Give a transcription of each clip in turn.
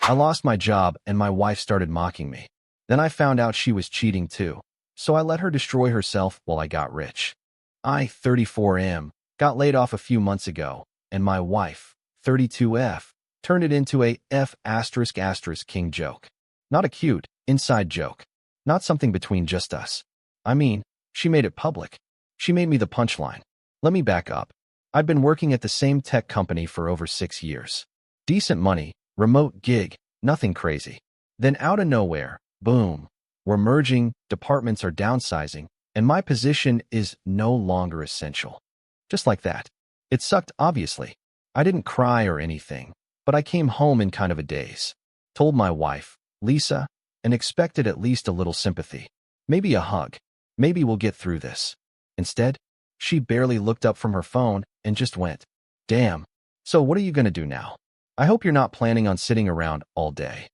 I lost my job and my wife started mocking me. Then I found out she was cheating too. So I let her destroy herself while I got rich. I, 34M, got laid off a few months ago, and my wife, 32F, turned it into a F*** king joke. Not a cute, inside joke. Not something between just us. I mean, she made it public. She made me the punchline. Let me back up. I'd been working at the same tech company for over 6 years. Decent money, remote gig, nothing crazy. Then out of nowhere, boom. We're merging, departments are downsizing, and my position is no longer essential. Just like that. It sucked, obviously. I didn't cry or anything, but I came home in kind of a daze. Told my wife, Lisa, and expected at least a little sympathy. Maybe a hug. Maybe we'll get through this. Instead, she barely looked up from her phone and just went, "Damn. So what are you gonna do now? I hope you're not planning on sitting around all day."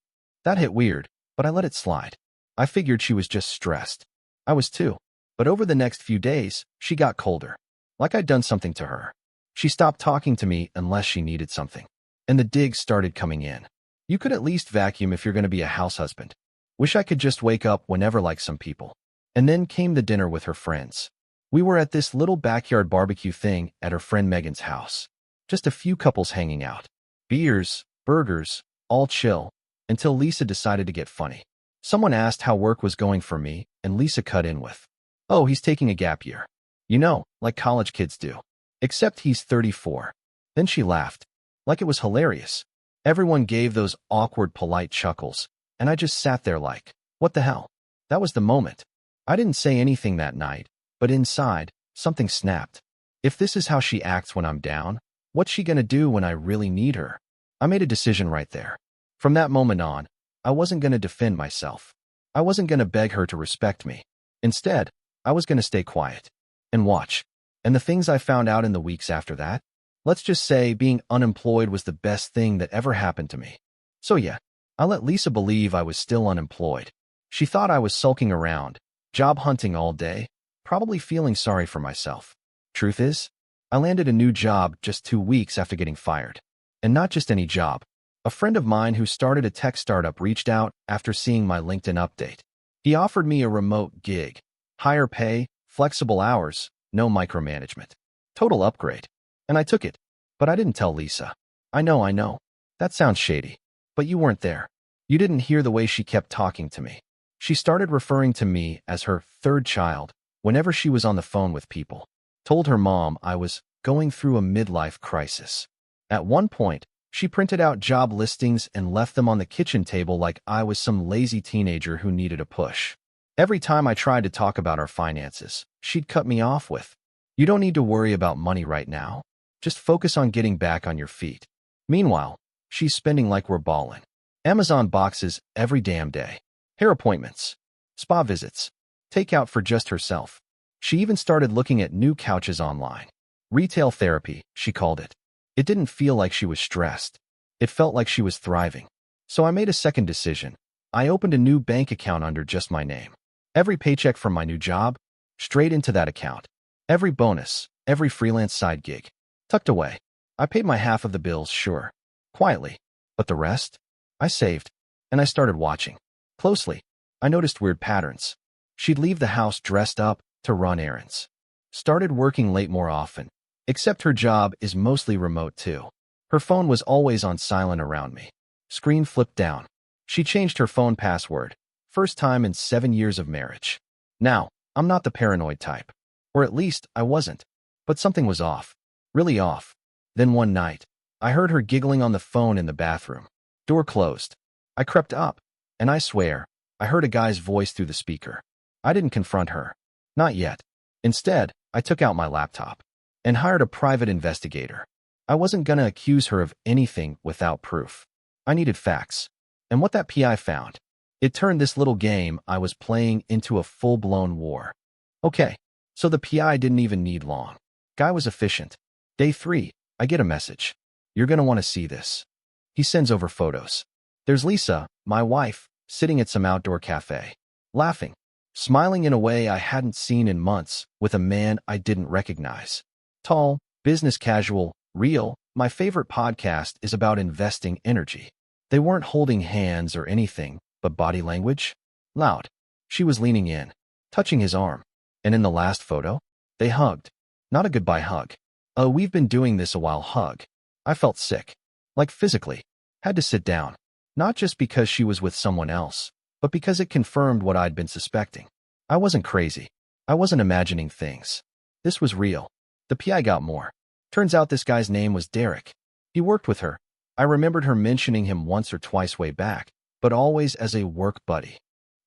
That hit weird, but I let it slide. I figured she was just stressed. I was too. But over the next few days, she got colder. Like I'd done something to her. She stopped talking to me unless she needed something. And the digs started coming in. You could at least vacuum if you're going to be a house husband. Wish I could just wake up whenever like some people. And then came the dinner with her friends. We were at this little backyard barbecue thing at her friend Megan's house. Just a few couples hanging out. Beers, burgers, all chill, until Lisa decided to get funny. Someone asked how work was going for me, and Lisa cut in with, "Oh, he's taking a gap year. You know, like college kids do. Except he's 34. Then she laughed. Like it was hilarious. Everyone gave those awkward, polite chuckles, and I just sat there like, what the hell? That was the moment. I didn't say anything that night, but inside, something snapped. If this is how she acts when I'm down, what's she gonna do when I really need her? I made a decision right there. From that moment on, I wasn't gonna defend myself. I wasn't gonna beg her to respect me. Instead, I was gonna stay quiet and watch. And the things I found out in the weeks after that, let's just say being unemployed was the best thing that ever happened to me. So yeah, I let Lisa believe I was still unemployed. She thought I was sulking around, job hunting all day, probably feeling sorry for myself. Truth is, I landed a new job just 2 weeks after getting fired. And not just any job. A friend of mine who started a tech startup reached out after seeing my LinkedIn update. He offered me a remote gig, higher pay, flexible hours, no micromanagement. Total upgrade. And I took it. But I didn't tell Lisa. I know. That sounds shady. But you weren't there. You didn't hear the way she kept talking to me. She started referring to me as her third child whenever she was on the phone with people. Told her mom I was going through a midlife crisis. At one point, she printed out job listings and left them on the kitchen table like I was some lazy teenager who needed a push. Every time I tried to talk about our finances, she'd cut me off with, "You don't need to worry about money right now. Just focus on getting back on your feet." Meanwhile, she's spending like we're ballin'. Amazon boxes every damn day. Hair appointments. Spa visits. Takeout for just herself. She even started looking at new couches online. Retail therapy, she called it. It didn't feel like she was stressed. It felt like she was thriving. So I made a second decision. I opened a new bank account under just my name. Every paycheck from my new job, straight into that account. Every bonus, every freelance side gig, tucked away. I paid my half of the bills, sure, quietly. But the rest? I saved. And I started watching. Closely. I noticed weird patterns. She'd leave the house dressed up to run errands. Started working late more often. Except her job is mostly remote too. Her phone was always on silent around me. Screen flipped down. She changed her phone password. First time in 7 years of marriage. Now, I'm not the paranoid type. Or at least, I wasn't. But something was off. Really off. Then one night, I heard her giggling on the phone in the bathroom. Door closed. I crept up. And I swear, I heard a guy's voice through the speaker. I didn't confront her. Not yet. Instead, I took out my laptop. And hired a private investigator. I wasn't gonna accuse her of anything without proof. I needed facts. And what that PI found, it turned this little game I was playing into a full-blown war. Okay, so the PI didn't even need long. Guy was efficient. Day 3, I get a message. "You're gonna want to see this." He sends over photos. There's Lisa, my wife, sitting at some outdoor cafe. Laughing. Smiling in a way I hadn't seen in months with a man I didn't recognize. Tall, business casual, real. My favorite podcast is about investing energy. They weren't holding hands or anything, but body language? Loud. She was leaning in, touching his arm. And in the last photo, they hugged. Not a goodbye hug. We've been doing this a while hug. I felt sick. Like physically. Had to sit down. Not just because she was with someone else, but because it confirmed what I'd been suspecting. I wasn't crazy. I wasn't imagining things. This was real. The PI got more. Turns out this guy's name was Derek. He worked with her. I remembered her mentioning him once or twice way back, but always as a work buddy.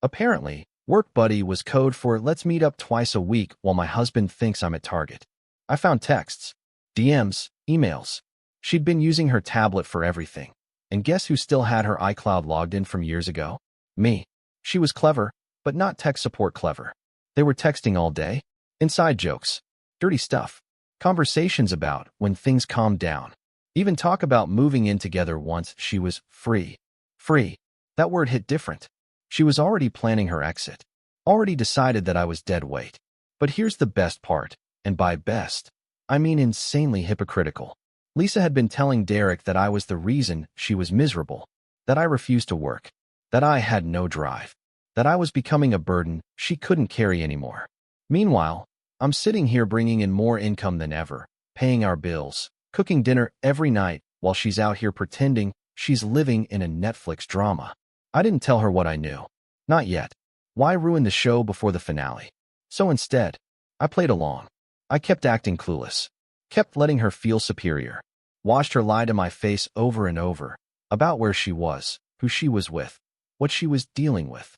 Apparently, work buddy was code for let's meet up twice a week while my husband thinks I'm at Target. I found texts, DMs, emails. She'd been using her tablet for everything. And guess who still had her iCloud logged in from years ago? Me. She was clever, but not tech support clever. They were texting all day. Inside jokes. Dirty stuff. Conversations about when things calmed down. Even talk about moving in together once she was free. Free. That word hit different. She was already planning her exit. Already decided that I was dead weight. But here's the best part, and by best, I mean insanely hypocritical. Lisa had been telling Derek that I was the reason she was miserable, that I refused to work, that I had no drive, that I was becoming a burden she couldn't carry anymore. Meanwhile, I'm sitting here bringing in more income than ever, paying our bills, cooking dinner every night while she's out here pretending she's living in a Netflix drama. I didn't tell her what I knew. Not yet. Why ruin the show before the finale? So instead, I played along. I kept acting clueless. Kept letting her feel superior. Watched her lie to my face over and over about where she was, who she was with, what she was dealing with.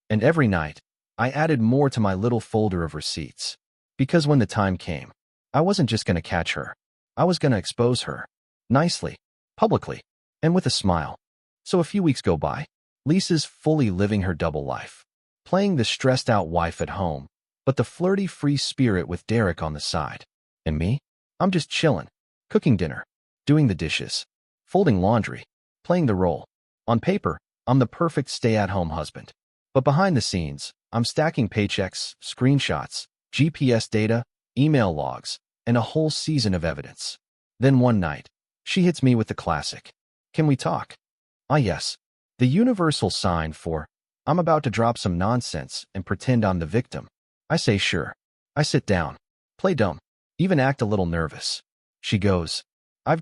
And every night, I added more to my little folder of receipts. Because when the time came, I wasn't just going to catch her. I was going to expose her. Nicely, publicly, and with a smile. So a few weeks go by. Lisa's fully living her double life. Playing the stressed-out wife at home, but the flirty free spirit with Derek on the side. And me? I'm just chillin', cooking dinner, doing the dishes, folding laundry, playing the role. On paper, I'm the perfect stay-at-home husband. But behind the scenes, I'm stacking paychecks, screenshots, GPS data, email logs, and a whole season of evidence. Then one night, she hits me with the classic. Can we talk? Ah yes, the universal sign for, I'm about to drop some nonsense and pretend I'm the victim. I say sure. I sit down, play dumb, even act a little nervous. She goes, I've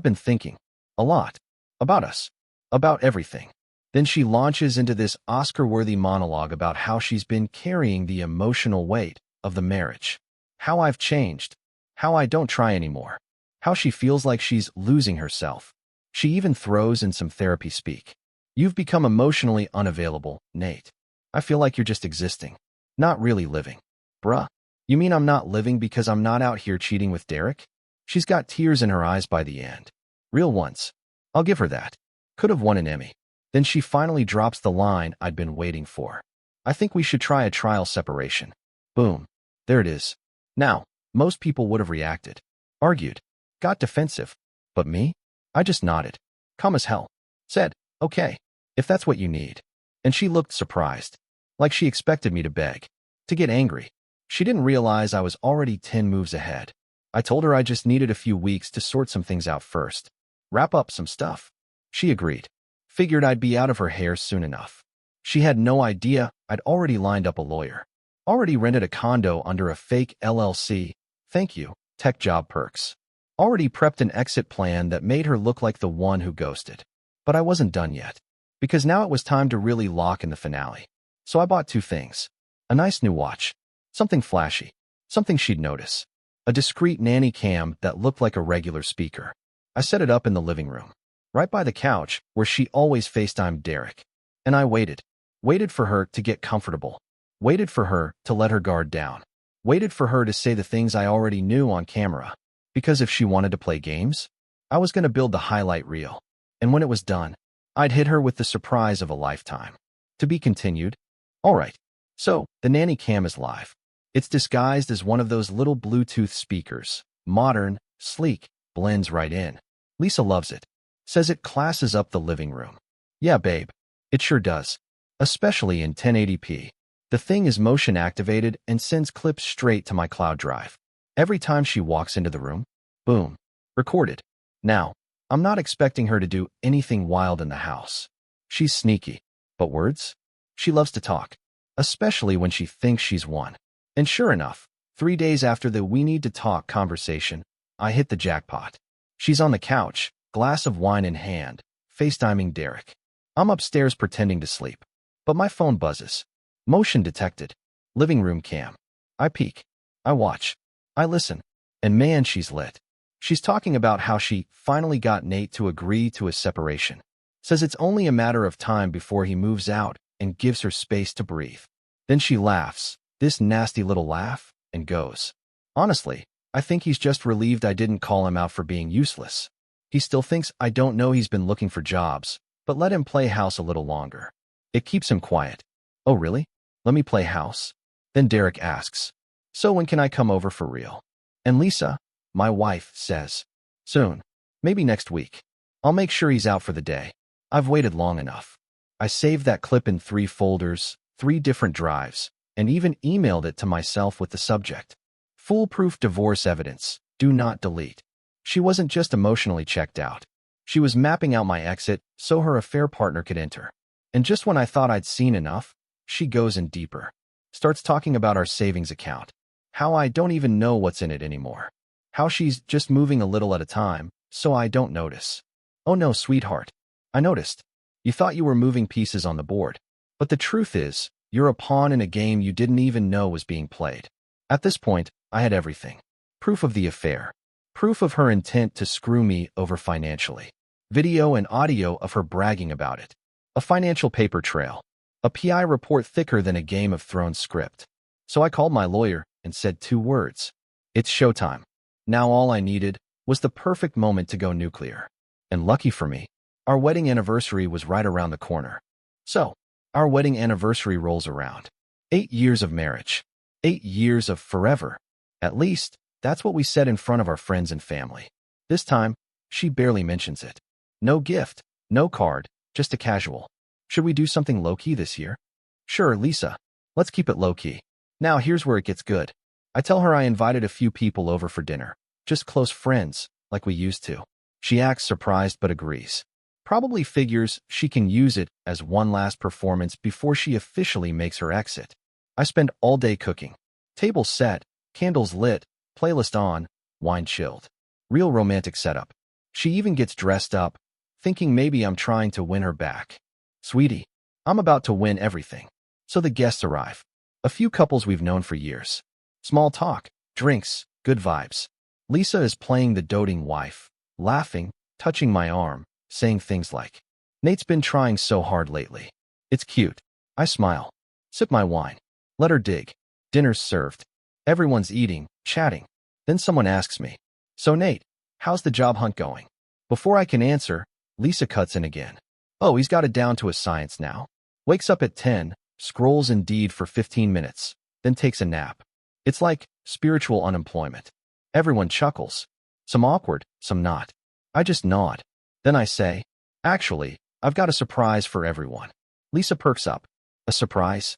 been thinking a lot about us, about everything. Then she launches into this Oscar-worthy monologue about how she's been carrying the emotional weight of the marriage, how I've changed, how I don't try anymore, how she feels like she's losing herself. She even throws in some therapy speak. You've become emotionally unavailable, Nate. I feel like you're just existing, not really living. Bruh, you mean I'm not living because I'm not out here cheating with Derek? She's got tears in her eyes by the end. Real ones. I'll give her that. Could have won an Emmy. Then she finally drops the line I'd been waiting for. I think we should try a trial separation. Boom. There it is. Now, most people would have reacted, argued, got defensive. But me? I just nodded. Calm as hell. Said, okay, if that's what you need. And she looked surprised. Like she expected me to beg. To get angry. She didn't realize I was already 10 moves ahead. I told her I just needed a few weeks to sort some things out first. Wrap up some stuff. She agreed. Figured I'd be out of her hair soon enough. She had no idea I'd already lined up a lawyer. Already rented a condo under a fake LLC. Thank you, tech job perks. Already prepped an exit plan that made her look like the one who ghosted. But I wasn't done yet. Because now it was time to really lock in the finale. So I bought two things. A nice new watch. Something flashy. Something she'd notice. A discreet nanny cam that looked like a regular speaker. I set it up in the living room, right by the couch where she always FaceTimed Derek. And I waited. Waited for her to get comfortable. Waited for her to let her guard down. Waited for her to say the things I already knew on camera. Because if she wanted to play games, I was going to build the highlight reel. And when it was done, I'd hit her with the surprise of a lifetime. To be continued. All right. So, the nanny cam is live. It's disguised as one of those little Bluetooth speakers. Modern, sleek, blends right in. Lisa loves it. Says it classes up the living room. Yeah, babe. It sure does. Especially in 1080p. The thing is motion activated and sends clips straight to my cloud drive. Every time she walks into the room, boom. Recorded. Now, I'm not expecting her to do anything wild in the house. She's sneaky. But words? She loves to talk, especially when she thinks she's won. And sure enough, 3 days after the "we need to talk" conversation, I hit the jackpot. She's on the couch, glass of wine in hand, FaceTiming Derek. I'm upstairs pretending to sleep, but my phone buzzes. Motion detected. Living room cam. I peek. I watch. I listen. And man, she's lit. She's talking about how she finally got Nate to agree to a separation. Says it's only a matter of time before he moves out and gives her space to breathe. Then she laughs, this nasty little laugh, and goes. Honestly, I think he's just relieved I didn't call him out for being useless. He still thinks I don't know he's been looking for jobs, but let him play house a little longer. It keeps him quiet. Oh really? Let me play house? Then Derek asks, so when can I come over for real? And Lisa, my wife, says, soon. Maybe next week. I'll make sure he's out for the day. I've waited long enough. I saved that clip in 3 folders, 3 different drives, and even emailed it to myself with the subject: foolproof divorce evidence, do not delete. She wasn't just emotionally checked out. She was mapping out my exit so her affair partner could enter. And just when I thought I'd seen enough, she goes in deeper. Starts talking about our savings account. How I don't even know what's in it anymore. How she's just moving a little at a time, so I don't notice. Oh no, sweetheart. I noticed. You thought you were moving pieces on the board. But the truth is, you're a pawn in a game you didn't even know was being played. At this point, I had everything. Proof of the affair. Proof of her intent to screw me over financially. Video and audio of her bragging about it. A financial paper trail. A PI report thicker than a Game of Thrones script. So I called my lawyer and said 2 words. It's showtime. Now all I needed was the perfect moment to go nuclear. And lucky for me, our wedding anniversary was right around the corner. So, our wedding anniversary rolls around. 8 years of marriage. 8 years of forever. At least, that's what we said in front of our friends and family. This time, she barely mentions it. No gift, no card, just a casual. Should we do something low-key this year? Sure, Lisa. Let's keep it low-key. Now here's where it gets good. I tell her I invited a few people over for dinner. Just close friends, like we used to. She acts surprised but agrees. Probably figures she can use it as one last performance before she officially makes her exit. I spend all day cooking. Table set, candles lit, playlist on, wine chilled. Real romantic setup. She even gets dressed up, thinking maybe I'm trying to win her back. Sweetie, I'm about to win everything. So the guests arrive. A few couples we've known for years. Small talk, drinks, good vibes. Lisa is playing the doting wife, laughing, touching my arm, saying things like, Nate's been trying so hard lately. It's cute. I smile. Sip my wine. Let her dig. Dinner's served. Everyone's eating, chatting. Then someone asks me, so Nate, how's the job hunt going? Before I can answer, Lisa cuts in again. Oh, he's got it down to a science now. Wakes up at 10, scrolls Indeed for 15 minutes, then takes a nap. It's like spiritual unemployment. Everyone chuckles. Some awkward, some not. I just nod. Then I say, actually, I've got a surprise for everyone. Lisa perks up. A surprise?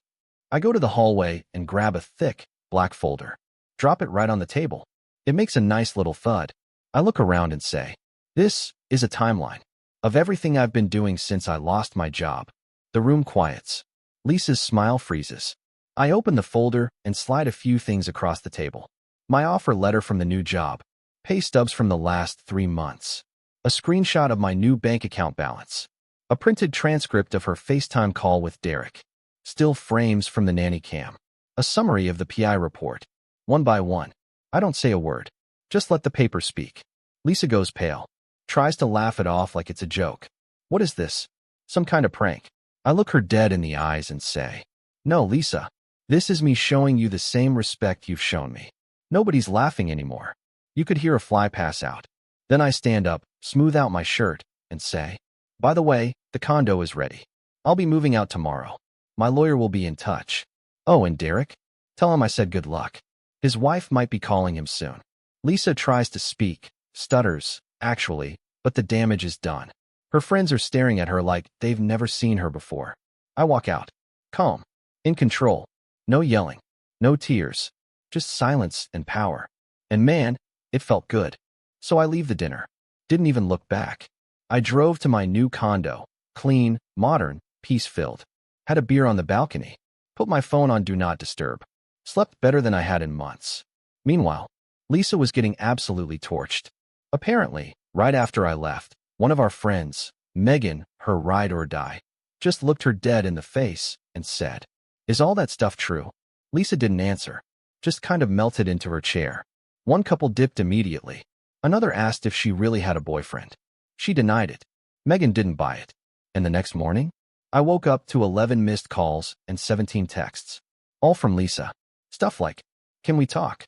I go to the hallway and grab a thick, black folder. Drop it right on the table. It makes a nice little thud. I look around and say, this is a timeline of everything I've been doing since I lost my job. The room quiets. Lisa's smile freezes. I open the folder and slide a few things across the table. My offer letter from the new job. Pay stubs from the last 3 months. A screenshot of my new bank account balance. A printed transcript of her FaceTime call with Derek. Still frames from the nanny cam. A summary of the PI report. One by one. I don't say a word. Just let the paper speak. Lisa goes pale. Tries to laugh it off like it's a joke. What is this? Some kind of prank. I look her dead in the eyes and say, no, Lisa. This is me showing you the same respect you've shown me. Nobody's laughing anymore. You could hear a fly pass out. Then I stand up, smooth out my shirt, and say, by the way, the condo is ready. I'll be moving out tomorrow. My lawyer will be in touch. Oh, and Derek? Tell him I said good luck. His wife might be calling him soon. Lisa tries to speak, stutters, actually, but the damage is done. Her friends are staring at her like they've never seen her before. I walk out. Calm. In control. No yelling. No tears. Just silence and power. And man, it felt good. So I leave the dinner. Didn't even look back. I drove to my new condo, clean, modern, peace-filled. Had a beer on the balcony. Put my phone on Do Not Disturb. Slept better than I had in months. Meanwhile, Lisa was getting absolutely torched. Apparently, right after I left, one of our friends, Megan, her ride or die, just looked her dead in the face and said, "Is all that stuff true?" Lisa didn't answer, just kind of melted into her chair. One couple dipped immediately. Another asked if she really had a boyfriend. She denied it. Megan didn't buy it. And the next morning, I woke up to 11 missed calls and 17 texts. All from Lisa. Stuff like, "Can we talk?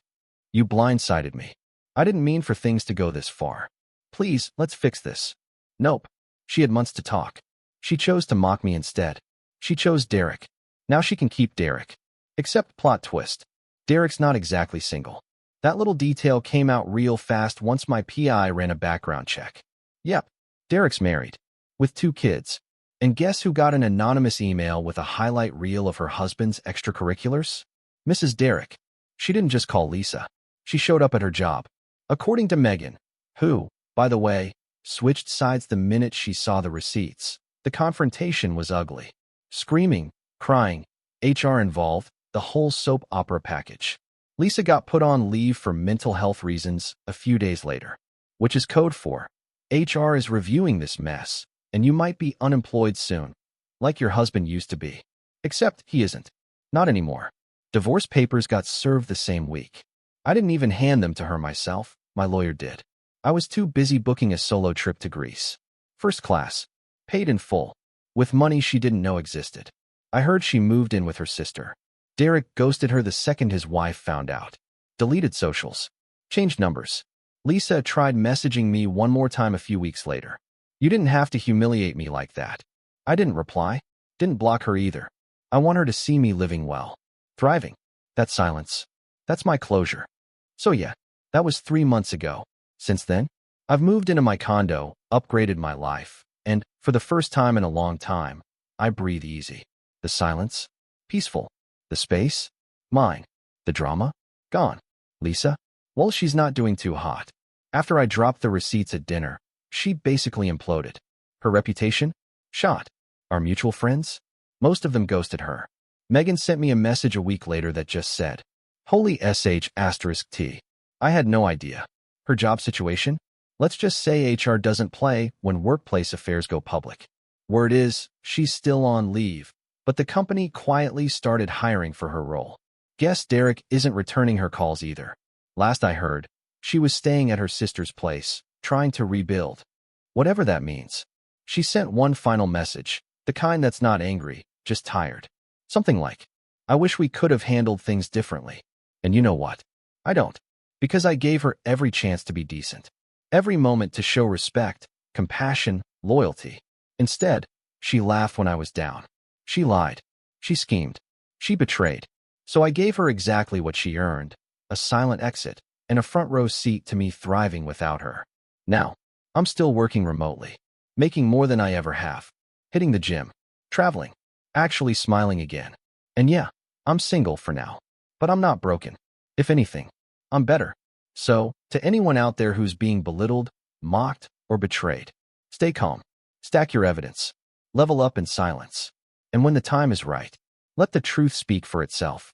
You blindsided me. I didn't mean for things to go this far. Please, let's fix this." Nope. She had months to talk. She chose to mock me instead. She chose Derek. Now she can keep Derek. Except plot twist. Derek's not exactly single. That little detail came out real fast once my PI ran a background check. Yep, Derek's married. With 2 kids. And guess who got an anonymous email with a highlight reel of her husband's extracurriculars? Mrs. Derek. She didn't just call Lisa. She showed up at her job. According to Megan, who, by the way, switched sides the minute she saw the receipts. The confrontation was ugly. Screaming, crying, HR involved, the whole soap opera package. Lisa got put on leave for mental health reasons a few days later, which is code for HR is reviewing this mess, and you might be unemployed soon, like your husband used to be. Except he isn't. Not anymore. Divorce papers got served the same week. I didn't even hand them to her myself, my lawyer did. I was too busy booking a solo trip to Greece. First class. Paid in full. With money she didn't know existed. I heard she moved in with her sister. Derek ghosted her the second his wife found out. Deleted socials. Changed numbers. Lisa tried messaging me one more time a few weeks later. "You didn't have to humiliate me like that." I didn't reply. Didn't block her either. I want her to see me living well. Thriving. That silence. That's my closure. So yeah, that was 3 months ago. Since then, I've moved into my condo, upgraded my life, and, for the first time in a long time, I breathe easy. The silence? Peaceful. The space? Mine. The drama? Gone. Lisa? Well, she's not doing too hot. After I dropped the receipts at dinner, she basically imploded. Her reputation? Shot. Our mutual friends? Most of them ghosted her. Megan sent me a message a week later that just said, "Holy **T. I had no idea. Her job situation? Let's just say HR doesn't play when workplace affairs go public. Word is, she's still on leave, but the company quietly started hiring for her role. Guess Derek isn't returning her calls either. Last I heard, she was staying at her sister's place, trying to rebuild. Whatever that means. She sent one final message, the kind that's not angry, just tired. Something like, "I wish we could have handled things differently." And you know what? I don't. Because I gave her every chance to be decent. Every moment to show respect, compassion, loyalty. Instead, she laughed when I was down. She lied. She schemed. She betrayed. So I gave her exactly what she earned, a silent exit, and a front row seat to me thriving without her. Now, I'm still working remotely, making more than I ever have, hitting the gym, traveling, actually smiling again. And yeah, I'm single for now, but I'm not broken. If anything, I'm better. So, to anyone out there who's being belittled, mocked, or betrayed, stay calm, stack your evidence, level up in silence. And when the time is right, let the truth speak for itself.